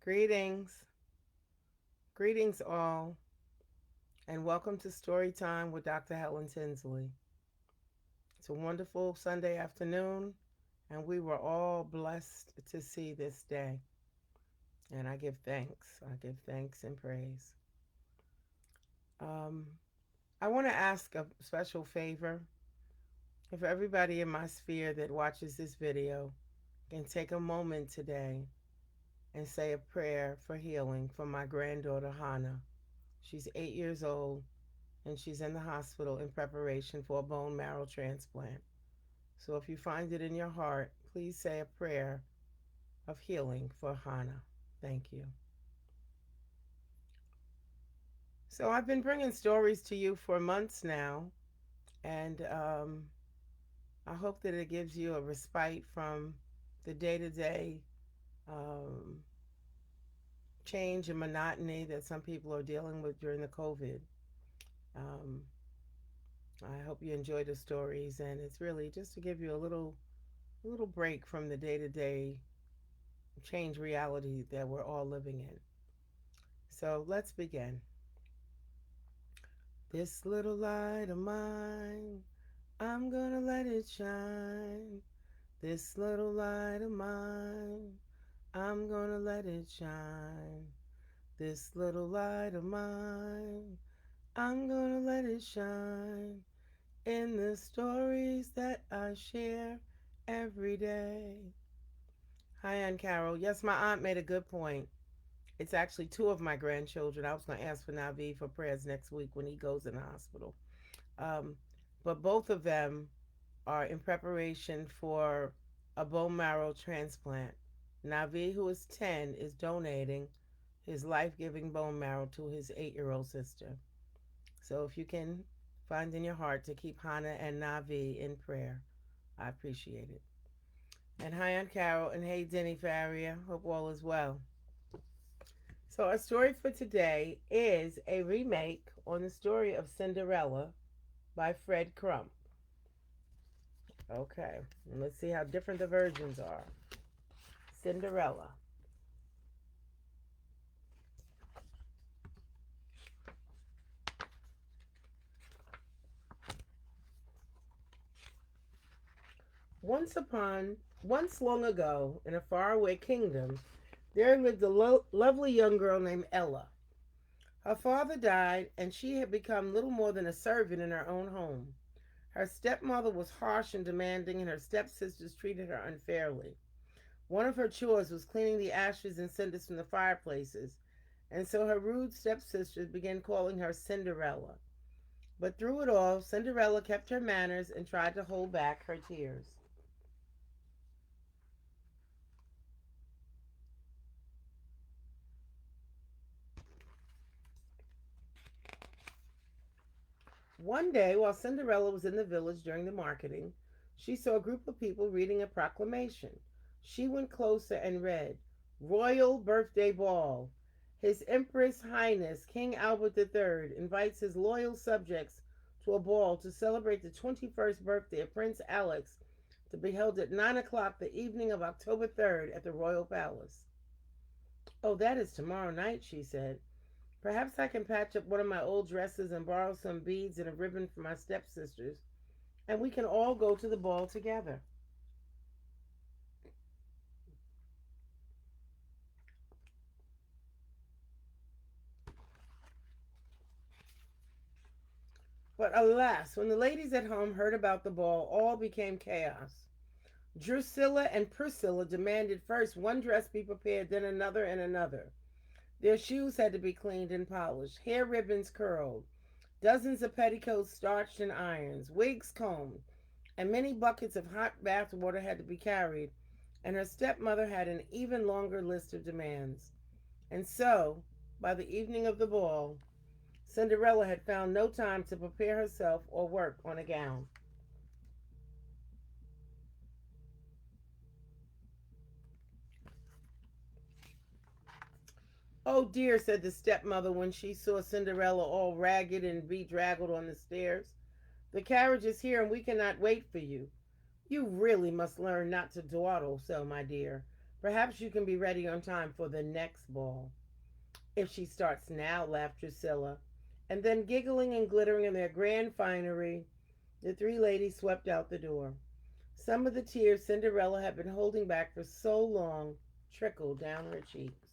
Greetings, greetings all, and welcome to Storytime with Dr. Helen Tinsley. It's a wonderful Sunday afternoon, and we were all blessed to see this day. And I give thanks. I give thanks and praise. Um, I want to ask a special favor. If everybody in my sphere that watches this video can take a moment today and say a prayer for healing for my granddaughter Hannah. She's 8 years old and she's in the hospital in preparation for a bone marrow transplant. So if you find it in your heart, please say a prayer of healing for Hannah. Thank you. So I've been bringing stories to you for months now, and I hope that it gives you a respite from the day-to-day um, change and monotony that some people are dealing with during the COVID. Um, I hope you enjoy the stories, and it's really just to give you a little break from the day-to-day change reality that we're all living in. So let's begin. This little light of mine, I'm gonna let it shine. This little light of mine, I'm gonna let it shine. This little light of mine, I'm gonna let it shine. In the stories that I share every day. Hi, Aunt Carol. Yes, my aunt made a good point. It's actually two of my grandchildren. I was going to ask for Navi for prayers next week when he goes in the hospital. Um, but both of them are in preparation for a bone marrow transplant. Navi, who is 10, is donating his life giving bone marrow to his 8-year-old sister. So if you can find in your heart to keep Hannah and Navi in prayer, I appreciate it. And hi, Aunt Carol, and hey, Denny Farrier. Hope all is well. So, our story for today is a remake on the story of Cinderella by Fred Crump. Okay, and let's see how different the versions are. Cinderella. Once long ago, in a faraway kingdom, there lived a lovely young girl named Ella. Her father died, and she had become little more than a servant in her own home. Her stepmother was harsh and demanding, and her stepsisters treated her unfairly. One of her chores was cleaning the ashes and cinders from the fireplaces, and so her rude stepsisters began calling her Cinderella. But through it all, Cinderella kept her manners and tried to hold back her tears. One day, while Cinderella was in the village during the marketing, she saw a group of people reading a proclamation. She went closer and read, Royal Birthday Ball. His Empress Highness King Albert III invites his loyal subjects to a ball to celebrate the 21st birthday of Prince Alex to be held at 9 o'clock the evening of October 3rd at the Royal Palace. Oh, that is tomorrow night, she said. Perhaps I can patch up one of my old dresses and borrow some beads and a ribbon from my stepsisters, and we can all go to the ball together. But alas, when the ladies at home heard about the ball, all became chaos. Drusilla and Priscilla demanded first one dress be prepared, then another and another. Their shoes had to be cleaned and polished, hair ribbons curled, dozens of petticoats starched and irons, wigs combed, and many buckets of hot bath water had to be carried, and her stepmother had an even longer list of demands. And so, by the evening of the ball, Cinderella had found no time to prepare herself or work on a gown. Oh dear, said the stepmother when she saw Cinderella all ragged and bedraggled on the stairs. The carriage is here and we cannot wait for you. You really must learn not to dawdle so, my dear. Perhaps you can be ready on time for the next ball. If she starts now, laughed Drusilla. And then, giggling and glittering in their grand finery, the three ladies swept out the door. Some of the tears Cinderella had been holding back for so long trickled down her cheeks.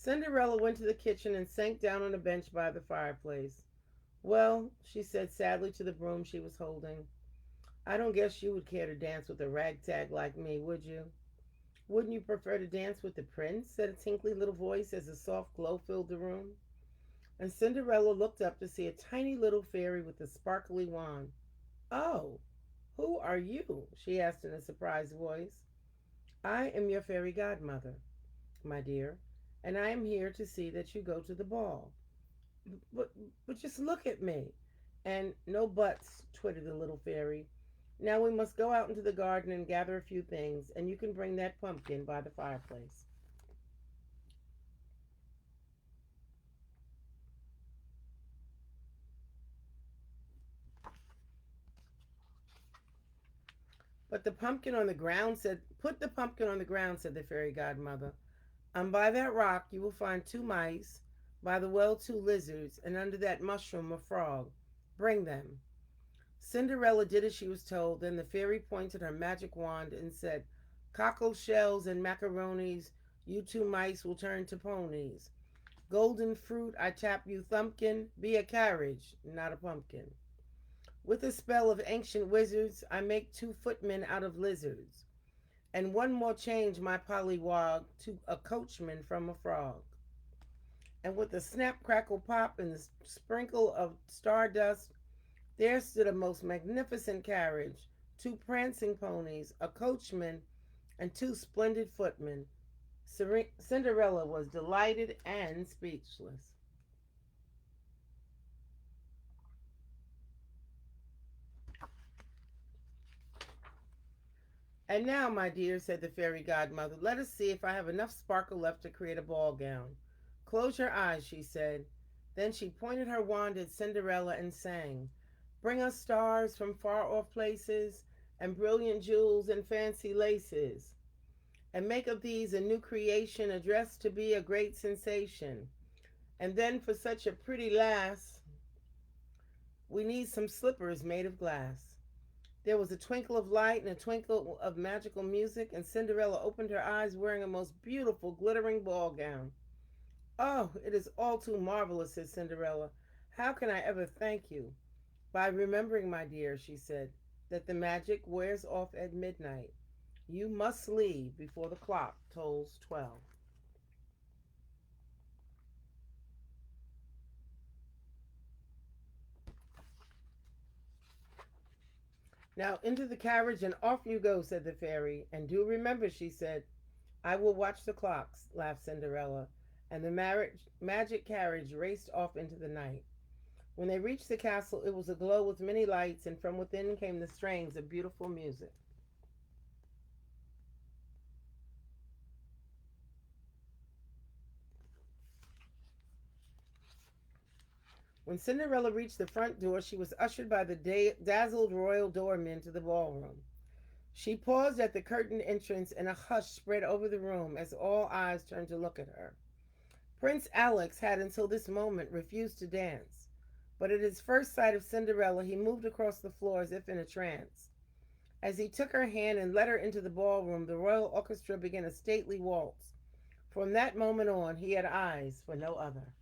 Cinderella went to the kitchen and sank down on a bench by the fireplace. Well, she said sadly to the broom she was holding, I don't guess you would care to dance with a ragtag like me, would you? Wouldn't you prefer to dance with the prince? Said a tinkly little voice as a soft glow filled the room. And Cinderella looked up to see a tiny little fairy with a sparkly wand. Oh, who are you? She asked in a surprised voice. I am your fairy godmother, my dear, and I am here to see that you go to the ball. But, but just look at me. And no buts, twittered the little fairy. Now we must go out into the garden and gather a few things, and you can bring that pumpkin by the fireplace. But the pumpkin on the ground said, Put the pumpkin on the ground, said the fairy godmother. And by that rock you will find two mice, by the well two lizards, and under that mushroom a frog. Bring them. Cinderella did as she was told. Then the fairy pointed her magic wand and said, Cockle shells and macaronis, you two mice will turn to ponies. Golden fruit, I tap you thumpkin, be a carriage, not a pumpkin. With a spell of ancient wizards, I make two footmen out of lizards. And one more change my pollywog to a coachman from a frog. And with a snap, crackle, pop, and the sprinkle of stardust, there stood a most magnificent carriage, two prancing ponies, a coachman, and two splendid footmen. Cinderella was delighted and speechless. And now, my dear, said the fairy godmother, let us see if I have enough sparkle left to create a ball gown. Close your eyes, she said. Then she pointed her wand at Cinderella and sang, Bring us stars from far off places, and brilliant jewels and fancy laces, and make of these a new creation, a dress to be a great sensation. And then for such a pretty lass, we need some slippers made of glass. There was a twinkle of light and a twinkle of magical music, and Cinderella opened her eyes wearing a most beautiful glittering ball gown. Oh, it is all too marvelous, said Cinderella. How can I ever thank you? By remembering, my dear, she said, that the magic wears off at midnight. You must leave before the clock tolls 12. Now into the carriage and off you go, said the fairy. And do remember, she said. I will watch the clocks, laughed Cinderella. And the magic carriage raced off into the night. When they reached the castle, it was aglow with many lights, and from within came the strains of beautiful music. When Cinderella reached the front door, she was ushered by the dazzled royal doormen to the ballroom. She paused at the curtained entrance, and a hush spread over the room as all eyes turned to look at her. Prince Alex had until this moment refused to dance, but at his first sight of Cinderella, he moved across the floor as if in a trance. As he took her hand and led her into the ballroom, the royal orchestra began a stately waltz. From that moment on, he had eyes for no other.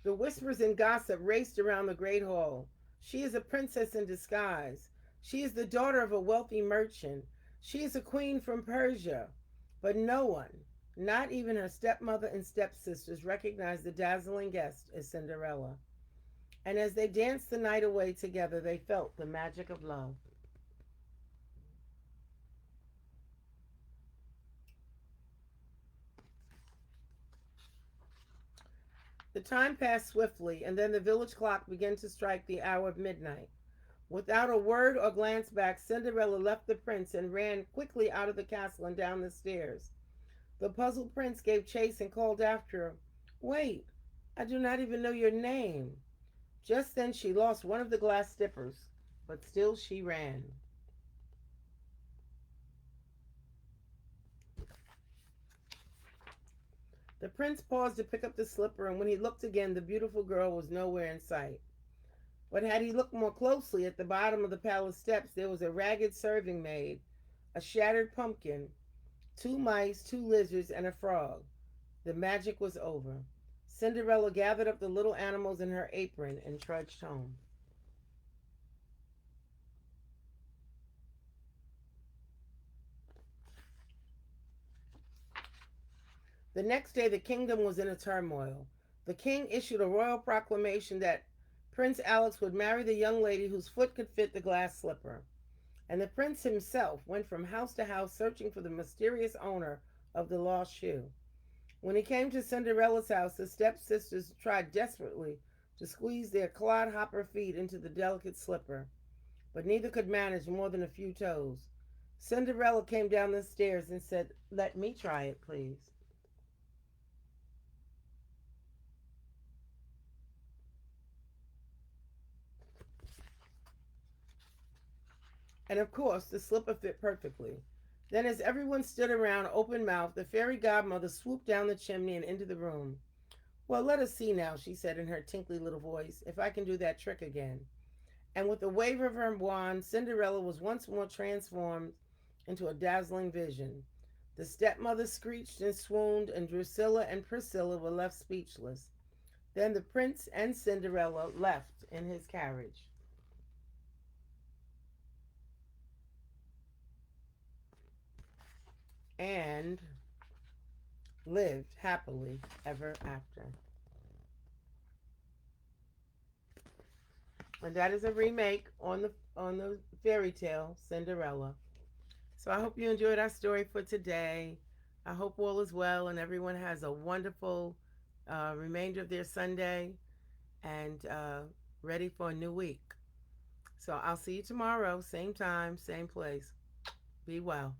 The whispers and gossip raced around the great hall. She is a princess in disguise. She is the daughter of a wealthy merchant. She is a queen from Persia. But no one, not even her stepmother and stepsisters, recognized the dazzling guest as Cinderella. And as they danced the night away together, they felt the magic of love. The time passed swiftly, and then the village clock began to strike the hour of midnight. Without a word or glance back, Cinderella left the prince and ran quickly out of the castle and down the stairs. The puzzled prince gave chase and called after her, "Wait, I do not even know your name." Just then she lost one of the glass slippers, but still she ran. The prince paused to pick up the slipper, and when he looked again, the beautiful girl was nowhere in sight. But had he looked more closely, at the bottom of the palace steps there was a ragged serving maid, a shattered pumpkin, two mice, two lizards, and a frog. The magic was over. Cinderella gathered up the little animals in her apron and trudged home. The next day, the kingdom was in a turmoil. The king issued a royal proclamation that Prince Alex would marry the young lady whose foot could fit the glass slipper. And the prince himself went from house to house searching for the mysterious owner of the lost shoe. When he came to Cinderella's house, the stepsisters tried desperately to squeeze their clodhopper feet into the delicate slipper, but neither could manage more than a few toes. Cinderella came down the stairs and said, "Let me try it, please." And of course, the slipper fit perfectly. Then, as everyone stood around open mouthed, the fairy godmother swooped down the chimney and into the room. "Well, let us see now," she said in her tinkly little voice, "if I can do that trick again." And with a wave of her wand, Cinderella was once more transformed into a dazzling vision. The stepmother screeched and swooned, and Drusilla and Priscilla were left speechless. Then the prince and Cinderella left in his carriage and lived happily ever after. And that is a remake on the fairy tale Cinderella. So I hope you enjoyed our story for today. I hope all is well and everyone has a wonderful remainder of their Sunday and ready for a new week. So I'll see you tomorrow, same time, same place. Be well.